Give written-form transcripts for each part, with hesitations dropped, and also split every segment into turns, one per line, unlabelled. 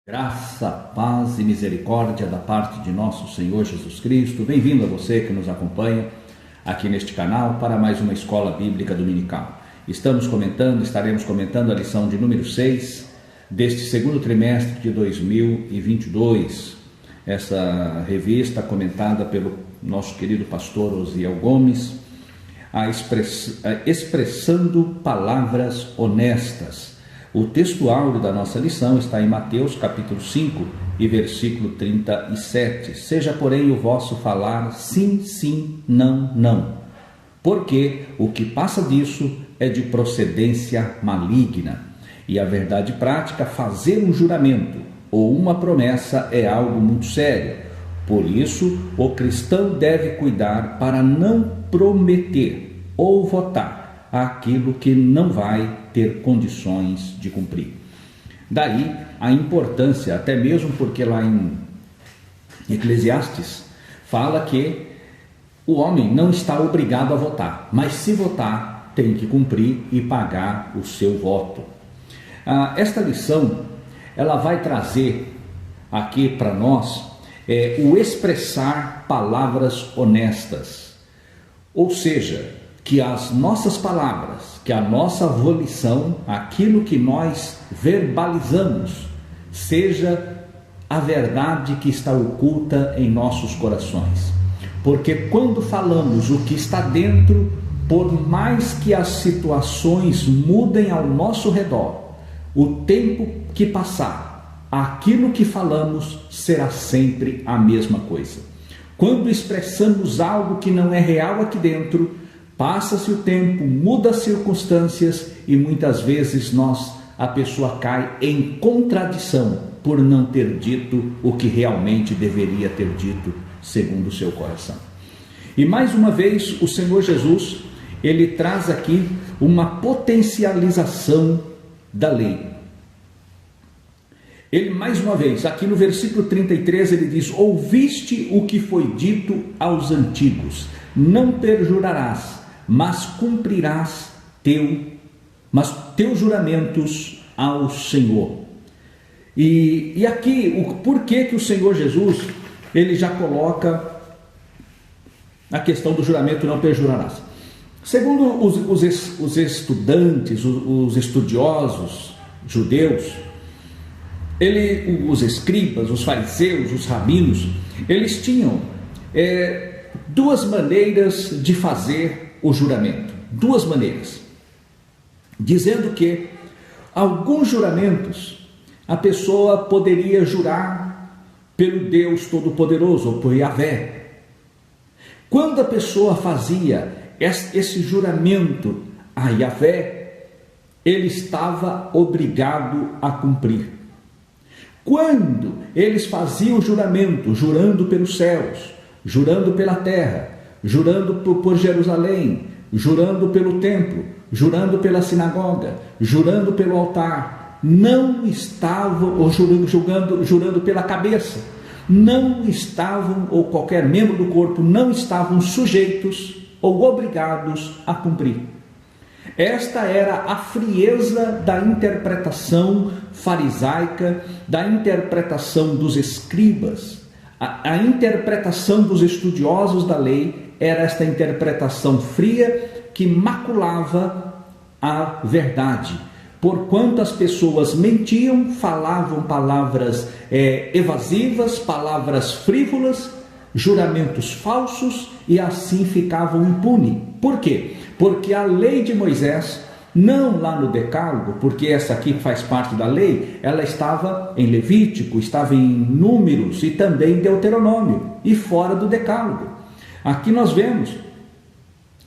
Graça, paz e misericórdia da parte de nosso Senhor Jesus Cristo. Bem-vindo a você que nos acompanha aqui neste canal para mais uma Escola Bíblica Dominical. Estaremos comentando a lição de número 6 deste segundo trimestre de 2022. Essa revista comentada pelo nosso querido pastor Osiel Gomes, expressando palavras honestas. O texto áureo da nossa lição está em Mateus capítulo 5 e versículo 37. Seja, porém, o vosso falar sim, sim, não, não, porque o que passa disso é de procedência maligna. E a verdade prática, fazer um juramento ou uma promessa é algo muito sério. Por isso, o cristão deve cuidar para não prometer ou votar aquilo que não vai ter condições de cumprir. Daí a importância, até mesmo porque lá em Eclesiastes fala que o homem não está obrigado a votar, mas se votar tem que cumprir e pagar o seu voto. Esta lição ela vai trazer aqui para nós o expressar palavras honestas, ou seja, que as nossas palavras, que a nossa volição, aquilo que nós verbalizamos, seja a verdade que está oculta em nossos corações. Porque quando falamos o que está dentro, por mais que as situações mudem ao nosso redor, o tempo que passar, aquilo que falamos será sempre a mesma coisa. Quando expressamos algo que não é real aqui dentro, passa-se o tempo, muda as circunstâncias e muitas vezes a pessoa cai em contradição por não ter dito o que realmente deveria ter dito segundo o seu coração. E mais uma vez o Senhor Jesus, ele traz aqui uma potencialização da lei. Ele mais uma vez, aqui no versículo 33, ele diz: ouviste o que foi dito aos antigos, não perjurarás, mas cumprirás teus juramentos ao Senhor. E aqui, o porquê que o Senhor Jesus, ele já coloca a questão do juramento não perjurarás. Segundo os estudantes, os estudiosos judeus, os escribas, os fariseus, os rabinos, eles tinham duas maneiras de fazer o juramento, duas maneiras, dizendo que alguns juramentos a pessoa poderia jurar pelo Deus Todo-Poderoso ou por Yahvé. Quando a pessoa fazia esse juramento a Yahvé, ele estava obrigado a cumprir. Quando eles faziam o juramento, jurando pelos céus, jurando pela terra, jurando por Jerusalém, jurando pelo templo, jurando pela sinagoga, jurando pelo altar, não estavam, ou jurando pela cabeça, não estavam, ou qualquer membro do corpo, não estavam sujeitos ou obrigados a cumprir. Esta era a frieza da interpretação farisaica, da interpretação dos escribas. A interpretação dos estudiosos da lei era esta interpretação fria que maculava a verdade. Porquanto as pessoas mentiam, falavam palavras evasivas, palavras frívolas, juramentos falsos e assim ficavam impunes. Por quê? Porque a lei de Moisés, não lá no Decálogo, porque essa aqui faz parte da lei, ela estava em Levítico, estava em Números e também em Deuteronômio, e fora do Decálogo. Aqui nós vemos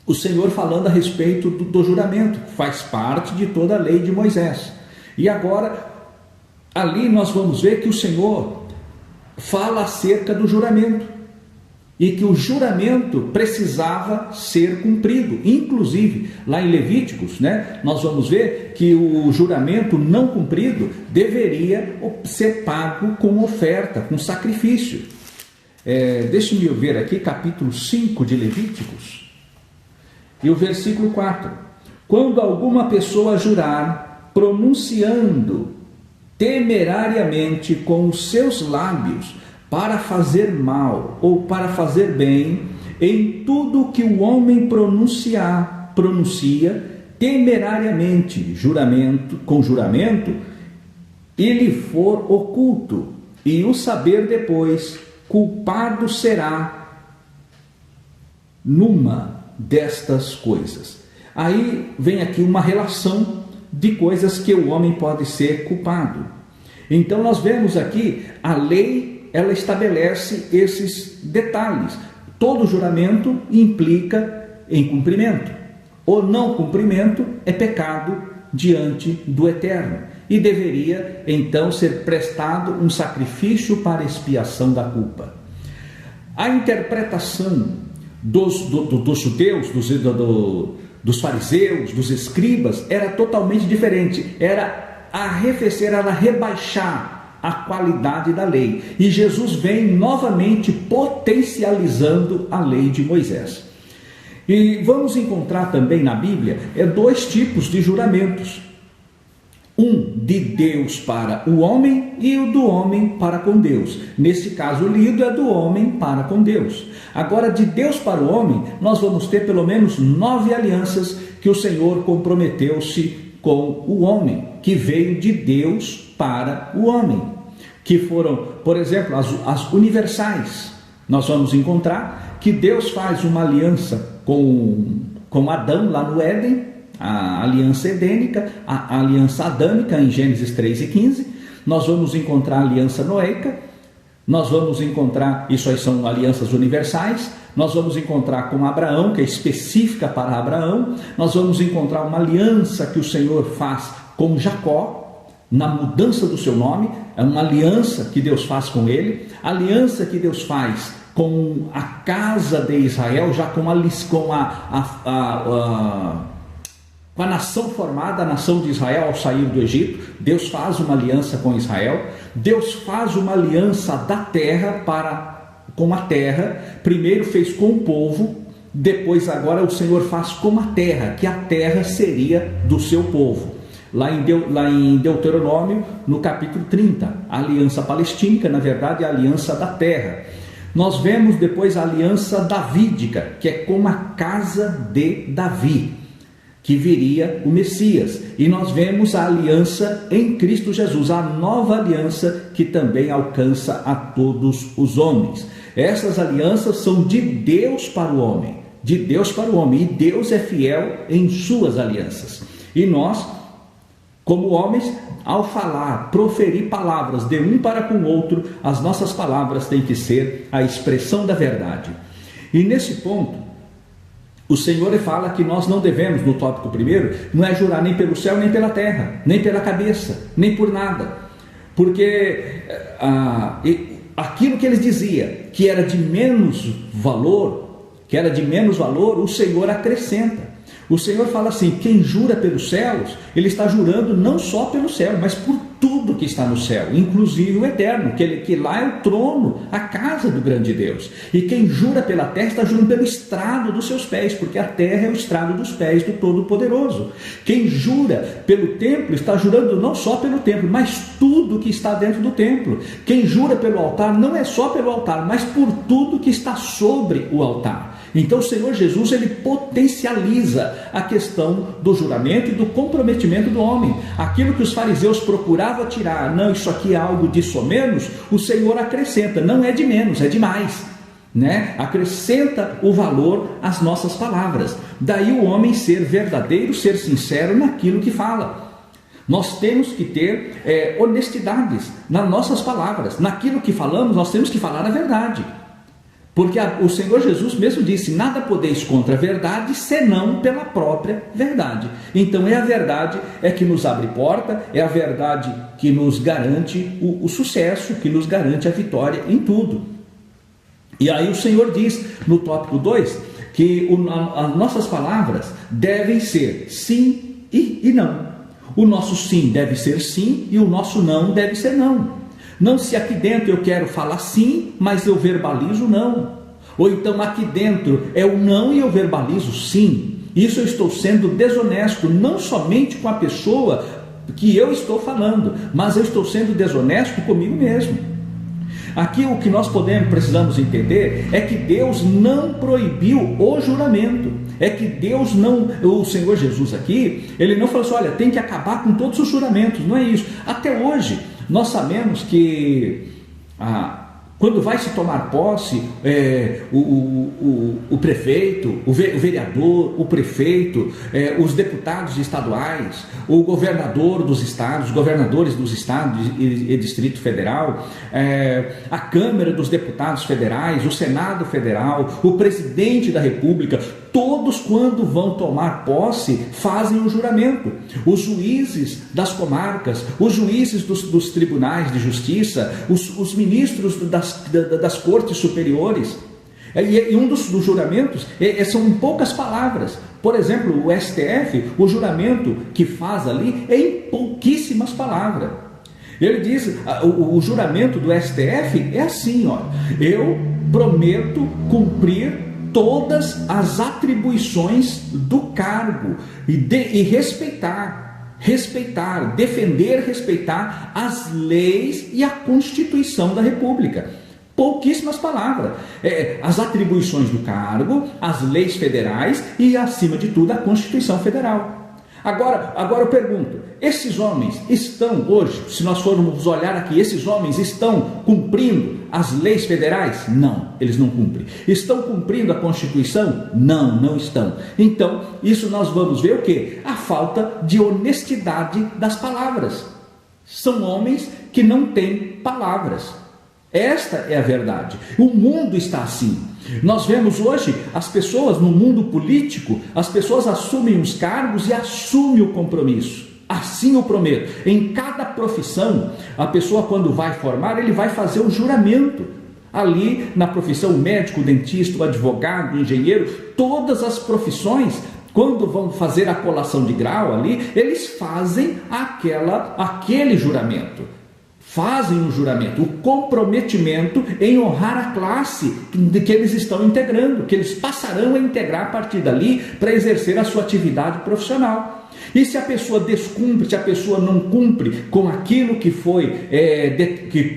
o Senhor falando a respeito do juramento, que faz parte de toda a lei de Moisés. E agora, ali nós vamos ver que o Senhor fala acerca do juramento, e que o juramento precisava ser cumprido. Inclusive, lá em Levíticos, nós vamos ver que o juramento não cumprido deveria ser pago com oferta, com sacrifício. Deixe-me ver aqui, capítulo 5 de Levíticos, e o versículo 4. Quando alguma pessoa jurar, pronunciando temerariamente com os seus lábios para fazer mal ou para fazer bem, em tudo que o homem pronuncia temerariamente, com juramento, e lhe for oculto, e o saber depois, culpado será numa destas coisas. Aí vem aqui uma relação de coisas que o homem pode ser culpado. Então nós vemos aqui, a lei, ela estabelece esses detalhes. Todo juramento implica em cumprimento. O não cumprimento é pecado diante do Eterno e deveria então ser prestado um sacrifício para expiação da culpa. A interpretação dos judeus, dos fariseus, dos escribas, era totalmente diferente. Era arrefecer, era rebaixar a qualidade da lei. E Jesus vem novamente potencializando a lei de Moisés. E vamos encontrar também na Bíblia dois tipos de juramentos. Um de Deus para o homem e o do homem para com Deus. Nesse caso lido é do homem para com Deus. Agora, de Deus para o homem, nós vamos ter pelo menos 9 alianças que o Senhor comprometeu-se com o homem, que veio de Deus para o homem, que foram, por exemplo, as universais. Nós vamos encontrar que Deus faz uma aliança com Adão lá no Éden, a aliança edênica, a aliança adâmica em Gênesis 3 e 15. Nós vamos encontrar a aliança noêica, nós vamos encontrar, isso aí são alianças universais. Nós vamos encontrar com Abraão, que é específica para Abraão. Nós vamos encontrar uma aliança que o Senhor faz com Jacó, na mudança do seu nome. É uma aliança que Deus faz com ele, aliança que Deus faz com a casa de Israel, já com a nação formada, a nação de Israel ao sair do Egito. Deus faz uma aliança com Israel. Deus faz uma aliança da terra com a terra. Primeiro fez com o povo, depois agora o Senhor faz com a terra, que a terra seria do seu povo. Lá em Deuteronômio, no capítulo 30, a aliança palestínica, na verdade, é a aliança da terra. Nós vemos depois a aliança davídica, que é com a casa de Davi, que viria o Messias. E nós vemos a aliança em Cristo Jesus, a nova aliança que também alcança a todos os homens. Essas alianças são de Deus para o homem, de Deus para o homem, e Deus é fiel em suas alianças. E nós, como homens, ao falar, proferir palavras de um para com o outro, as nossas palavras têm que ser a expressão da verdade. E nesse ponto, o Senhor fala que nós não devemos, no tópico primeiro, não é jurar nem pelo céu, nem pela terra, nem pela cabeça, nem por nada. Porque aquilo que eles diziam que era de menos valor, o Senhor acrescenta. O Senhor fala assim: quem jura pelos céus, ele está jurando não só pelo céu, mas por tudo que está no céu, inclusive o eterno, que lá é o trono, a casa do grande Deus. E quem jura pela terra está jurando pelo estrado dos seus pés, porque a terra é o estrado dos pés do Todo-Poderoso. Quem jura pelo templo está jurando não só pelo templo, mas tudo que está dentro do templo. Quem jura pelo altar não é só pelo altar, mas por tudo que está sobre o altar. Então o Senhor Jesus, ele potencializa a questão do juramento e do comprometimento do homem. Aquilo que os fariseus procuravam tirar, não, isso aqui é algo disso ou menos, o Senhor acrescenta, não é de menos, é de mais, né? Acrescenta o valor às nossas palavras. Daí o homem ser verdadeiro, ser sincero naquilo que fala. Nós temos que ter honestidades nas nossas palavras. Naquilo que falamos, nós temos que falar a verdade. Porque o Senhor Jesus mesmo disse: nada podeis contra a verdade, senão pela própria verdade. Então é a verdade que nos abre porta, é a verdade que nos garante o sucesso, que nos garante a vitória em tudo. E aí o Senhor diz no tópico 2 que as nossas palavras devem ser sim e não. O nosso sim deve ser sim e o nosso não deve ser não. Não se aqui dentro eu quero falar sim, mas eu verbalizo não. Ou então aqui dentro é o não e eu verbalizo sim. Isso eu estou sendo desonesto, não somente com a pessoa que eu estou falando, mas eu estou sendo desonesto comigo mesmo. Aqui o que nós precisamos entender é que Deus não proibiu o juramento. É que Deus não, o Senhor Jesus aqui, ele não falou assim, olha, tem que acabar com todos os juramentos. Não é isso. Até hoje, nós sabemos que quando vai se tomar posse, o prefeito, o vereador, o prefeito, os deputados estaduais, o governador dos estados, os governadores dos estados e Distrito Federal, a Câmara dos Deputados Federais, o Senado Federal, o presidente da República, todos quando vão tomar posse fazem o juramento. Os juízes das comarcas, os juízes dos tribunais de justiça, os ministros das cortes superiores. E um dos juramentos são em poucas palavras. Por exemplo, o STF, o juramento que faz ali é em pouquíssimas palavras. Ele diz, o juramento do STF é assim, ó, eu prometo cumprir todas as atribuições do cargo e respeitar, defender, respeitar as leis e a Constituição da República. Pouquíssimas palavras. As atribuições do cargo, as leis federais e, acima de tudo, a Constituição Federal. Agora eu pergunto, esses homens estão hoje, se nós formos olhar aqui, esses homens estão cumprindo as leis federais? Não, eles não cumprem. Estão cumprindo a Constituição? Não, não estão. Então, isso nós vamos ver o quê? A falta de honestidade das palavras. São homens que não têm palavras. Esta é a verdade. O mundo está assim. Nós vemos hoje as pessoas no mundo político, as pessoas assumem os cargos e assumem o compromisso. Assim eu prometo. Em cada profissão, a pessoa quando vai formar, ele vai fazer o juramento. Ali na profissão, o médico, o dentista, o advogado, o engenheiro, todas as profissões, quando vão fazer a colação de grau ali, eles fazem aquele juramento. Fazem o juramento, o comprometimento em honrar a classe que eles estão integrando, que eles passarão a integrar a partir dali para exercer a sua atividade profissional. E se a pessoa descumpre, se a pessoa não cumpre com aquilo que foi,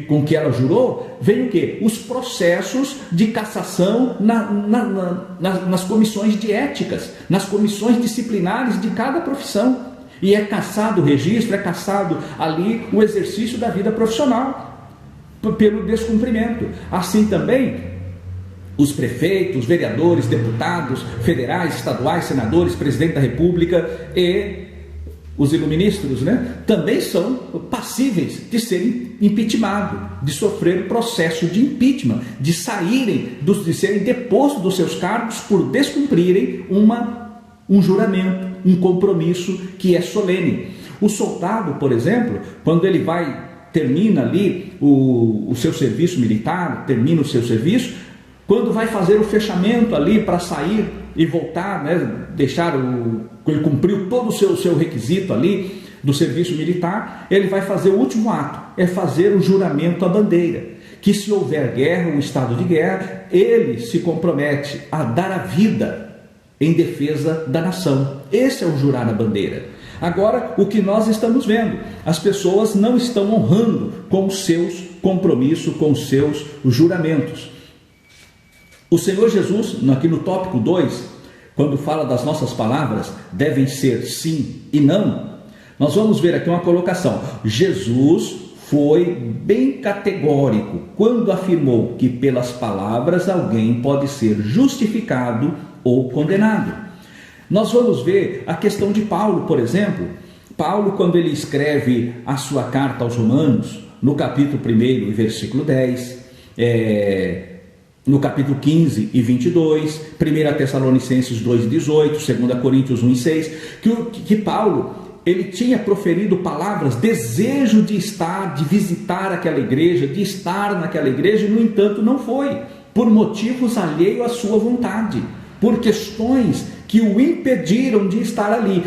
com que ela jurou, vem o quê? Os processos de cassação nas comissões de éticas, nas comissões disciplinares de cada profissão. E é cassado o registro, é cassado ali o exercício da vida profissional pelo descumprimento. Assim também os prefeitos, vereadores, deputados federais, estaduais, senadores, presidente da República e os iluministros, também são passíveis de serem impeachmentados, de sofrer processo de impeachment, de serem depostos dos seus cargos por descumprirem um juramento, um compromisso que é solene. O soldado, por exemplo, quando ele termina ali o seu serviço militar, termina o seu serviço, quando vai fazer o fechamento ali para sair e voltar, ele cumpriu todo o seu requisito ali do serviço militar, ele vai fazer o último ato, é fazer o juramento à bandeira, que se houver guerra, um estado de guerra, ele se compromete a dar a vida em defesa da nação. Esse é o jurar a bandeira. Agora, o que nós estamos vendo, as pessoas não estão honrando com os seus compromissos, com os seus juramentos. O Senhor Jesus, aqui no tópico 2, quando fala das nossas palavras, devem ser sim e não, nós vamos ver aqui uma colocação. Jesus foi bem categórico quando afirmou que pelas palavras alguém pode ser justificado ou condenado. Nós vamos ver a questão de Paulo, por exemplo. Paulo, quando ele escreve a sua carta aos Romanos, no capítulo 1, versículo 10, no capítulo 15 e 22, 1 Tessalonicenses 2,18, 2 Coríntios 1,6, que Paulo, ele tinha proferido palavras, desejo de estar, de visitar aquela igreja, de estar naquela igreja, e no entanto não foi, por motivos alheios à sua vontade, por questões que o impediram de estar ali,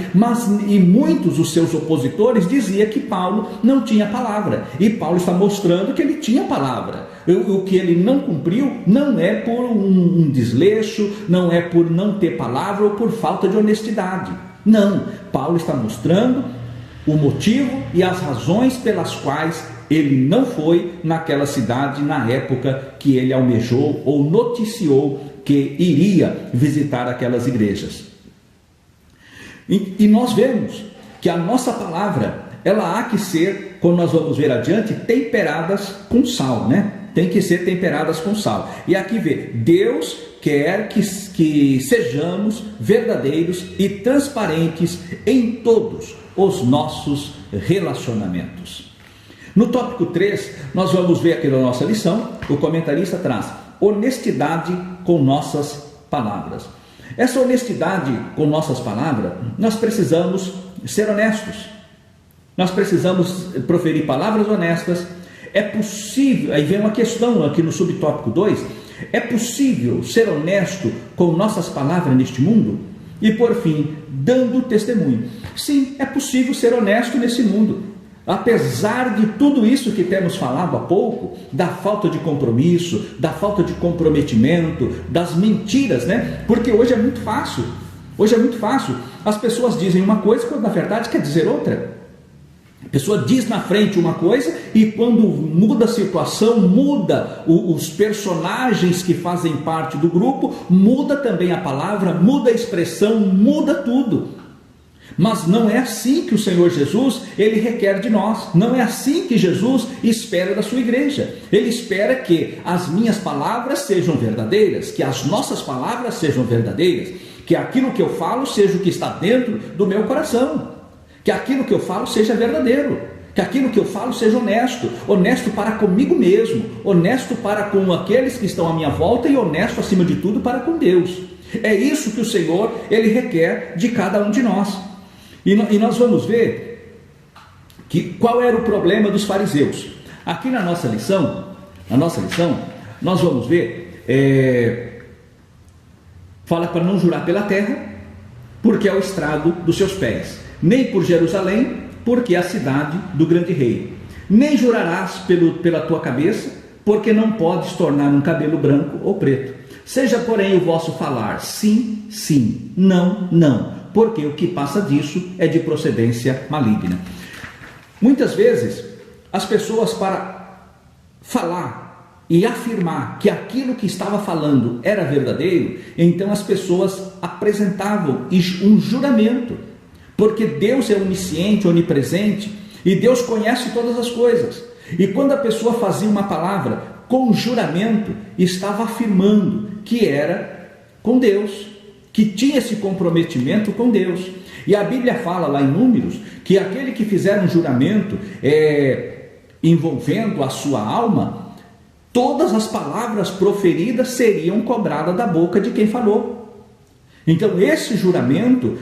e muitos dos seus opositores diziam que Paulo não tinha palavra, e Paulo está mostrando que ele tinha palavra. O que ele não cumpriu não é por um desleixo, não é por não ter palavra ou por falta de honestidade. Não, Paulo está mostrando o motivo e as razões pelas quais ele não foi naquela cidade na época que ele almejou ou noticiou que iria visitar aquelas igrejas. E nós vemos que a nossa palavra, ela há que ser, como nós vamos ver adiante, temperadas com sal, né? Tem que ser temperadas com sal. E aqui vê, Deus quer que sejamos verdadeiros e transparentes em todos os nossos relacionamentos. No tópico 3, nós vamos ver aqui na nossa lição, o comentarista traz honestidade com nossas palavras. Essa honestidade com nossas palavras, nós precisamos ser honestos. Nós precisamos proferir palavras honestas. É possível, aí vem uma questão aqui no subtópico 2, é possível ser honesto com nossas palavras neste mundo? E por fim, dando testemunho. Sim, é possível ser honesto nesse mundo. Apesar de tudo isso que temos falado há pouco, da falta de compromisso, da falta de comprometimento, das mentiras, né? Porque hoje é muito fácil. Hoje é muito fácil. As pessoas dizem uma coisa quando na verdade quer dizer outra. A pessoa diz na frente uma coisa e quando muda a situação, muda os personagens que fazem parte do grupo, muda também a palavra, muda a expressão, muda tudo. Mas não é assim que o Senhor Jesus, ele requer de nós. Não é assim que Jesus espera da sua igreja. Ele espera que as minhas palavras sejam verdadeiras, que as nossas palavras sejam verdadeiras, que aquilo que eu falo seja o que está dentro do meu coração, que aquilo que eu falo seja verdadeiro, que aquilo que eu falo seja honesto, honesto para comigo mesmo, honesto para com aqueles que estão à minha volta e honesto acima de tudo para com Deus. É isso que o Senhor, ele requer de cada um de nós. E nós vamos ver qual era o problema dos fariseus. Aqui na nossa lição, nós vamos ver, fala para não jurar pela terra, porque é o estrado dos seus pés, nem por Jerusalém, porque é a cidade do grande rei, nem jurarás pela tua cabeça, porque não podes tornar um cabelo branco ou preto. Seja, porém, o vosso falar sim, sim, não, não, porque o que passa disso é de procedência maligna. Muitas vezes, as pessoas, para falar e afirmar que aquilo que estava falando era verdadeiro, então as pessoas apresentavam um juramento, porque Deus é onisciente, onipresente, e Deus conhece todas as coisas. E quando a pessoa fazia uma palavra com juramento, estava afirmando que era com Deus, que tinha esse comprometimento com Deus. E a Bíblia fala lá em Números que aquele que fizer um juramento envolvendo a sua alma, todas as palavras proferidas seriam cobradas da boca de quem falou. Então esse juramento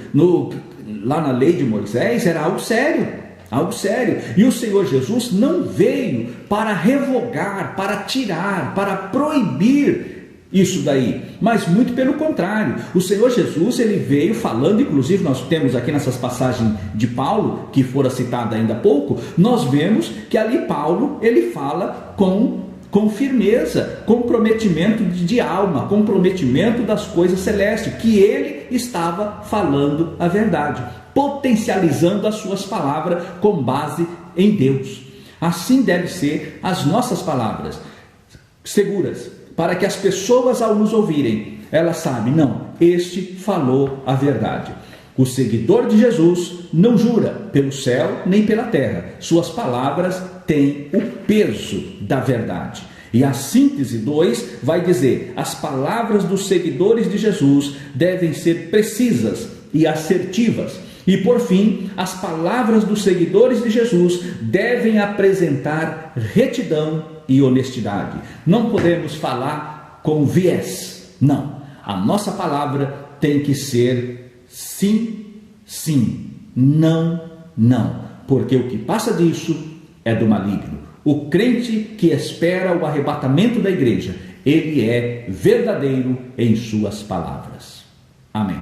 lá na lei de Moisés era algo sério, algo sério. E o Senhor Jesus não veio para revogar, para tirar, para proibir isso daí, mas muito pelo contrário. O Senhor Jesus, ele veio falando, inclusive nós temos aqui nessas passagens de Paulo, que fora citada ainda há pouco, nós vemos que ali Paulo, ele fala com firmeza, comprometimento de alma, comprometimento das coisas celestes, que ele estava falando a verdade, potencializando as suas palavras com base em Deus. Assim devem ser as nossas palavras, seguras, para que as pessoas, ao nos ouvirem, elas sabem, não, este falou a verdade. O seguidor de Jesus não jura pelo céu nem pela terra. Suas palavras têm o peso da verdade. E a síntese 2 vai dizer, as palavras dos seguidores de Jesus devem ser precisas e assertivas. E por fim, as palavras dos seguidores de Jesus devem apresentar retidão e honestidade. Não podemos falar com viés, não. A nossa palavra tem que ser sim, sim, não, não, porque o que passa disso é do maligno. O crente que espera o arrebatamento da igreja, ele é verdadeiro em suas palavras. Amém.